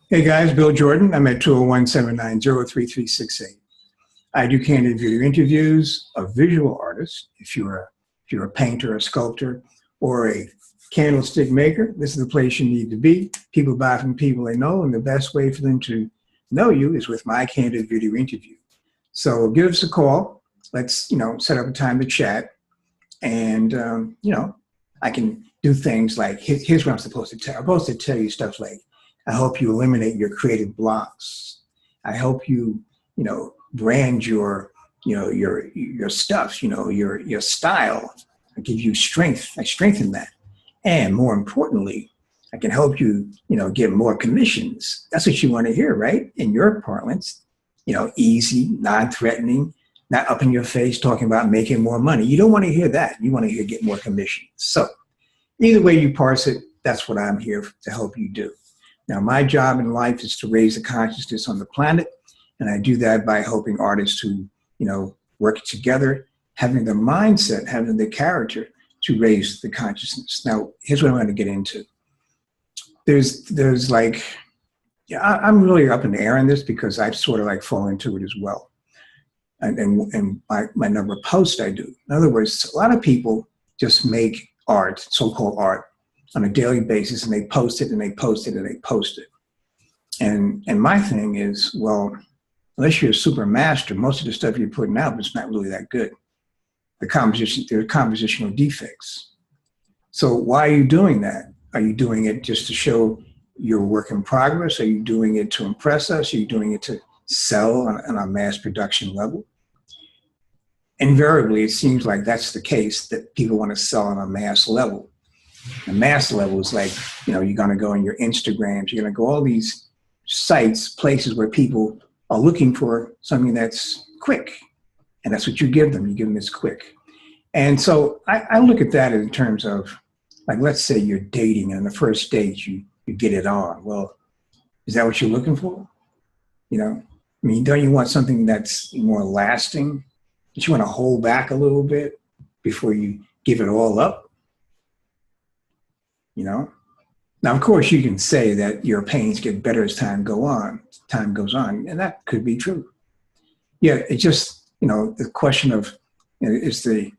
Hey guys, Bill Jordan. I'm at 201-790-3368. I do candid video interviews of visual artists. If you're a painter, a sculptor, or a candlestick maker, this is the place you need to be. People buy from people they know, and the best way for them to know you is with my candid video interview. So give us a call. Let's set up a time to chat, and I can do things like here's what I'm supposed to tell. I'm supposed to tell you stuff like, I hope you eliminate your creative blocks. I hope you, brand your stuff, your style. I give you strength. I strengthen that. And more importantly, I can help you, get more commissions. That's what you want to hear, right? In your parlance, easy, non-threatening, not up in your face talking about making more money. You don't want to hear that. You want to hear get more commissions. So either way you parse it, that's what I'm here to help you do. Now, my job in life is to raise the consciousness on the planet, and I do that by helping artists who, work together, having the mindset, having the character to raise the consciousness. Now, here's what I'm going to get into. There's like, I'm really up in the air on this because I've sort of like fallen into it as well. And my number of posts I do. In other words, a lot of people just make art, so-called art, on a daily basis, and they post it and they post it and they post it. And my thing is, well, unless you're a super master, most of the stuff you're putting out is not really that good. There are compositional defects. So why are you doing that? Are you doing it just to show your work in progress? Are you doing it to impress us? Are you doing it to sell on a mass production level? Invariably, it seems like that's the case, that people want to sell on a mass level. The mass level is like, you're going to go on your Instagrams, you're going to go all these sites, places where people are looking for something that's quick. And that's what you give them. You give them this quick. And so I look at that in terms of, like, let's say you're dating and on the first date, you get it on. Well, is that what you're looking for? Don't you want something that's more lasting? Don't you want to hold back a little bit before you give it all up? Now, of course, you can say that your pains get better as time goes on, and that could be true. Yeah, it's just, the question of is the,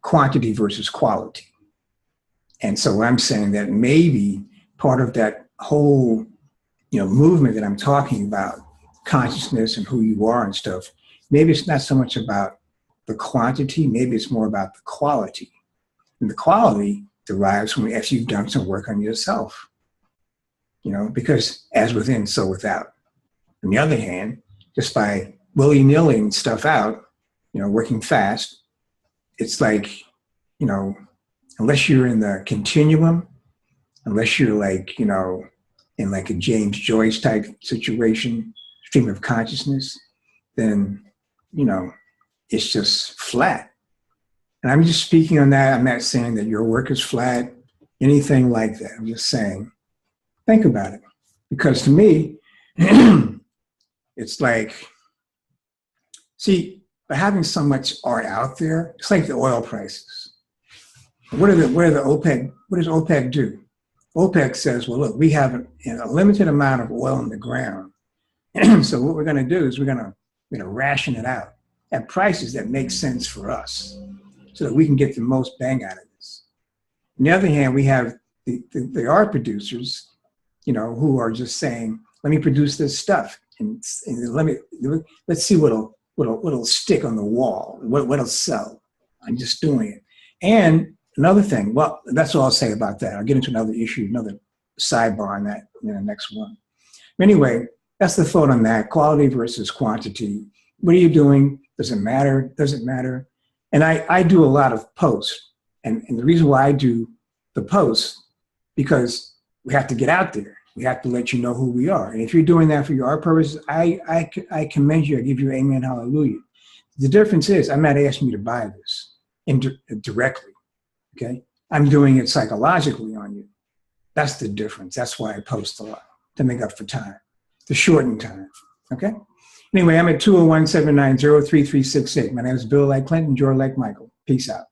quantity versus quality. And so I'm saying that maybe part of that whole, movement that I'm talking about, consciousness and who you are and stuff, maybe it's not so much about the quantity, maybe it's more about the quality. And the quality derives from after you've done some work on yourself, because as within, so without. On the other hand, just by willy-nilly stuff out, working fast, it's like, unless you're in the continuum, unless you're like, in like a James Joyce type situation, stream of consciousness, then, it's just flat. And I'm just speaking on that. I'm not saying that your work is flat, anything like that. I'm just saying, think about it. Because to me, it's like, see, by having so much art out there, it's like the oil prices. What does OPEC do? OPEC says, well, look, we have a limited amount of oil in the ground. So what we're going to do is we're going to ration it out at prices that make sense for us, so that we can get the most bang out of this. On the other hand, we have the art producers, who are just saying, let me produce this stuff and let's see what'll stick on the wall, what'll sell. I'm just doing it. And another thing, well, that's all I'll say about that. I'll get into another issue, another sidebar on that in the next one. Anyway, that's the thought on that, quality versus quantity. What are you doing? Does it matter? Does it matter? And I do a lot of posts. And the reason why I do the posts, because we have to get out there. We have to let you know who we are. And if you're doing that for your art purposes, I commend you. I give you amen, hallelujah. The difference is I'm not asking you to buy this directly, okay? I'm doing it psychologically on you. That's the difference. That's why I post a lot, to make up for time, to shorten time, okay? Anyway, I'm at 201-790-3368. My name is Bill like Clinton, Jordan like Michael. Peace out.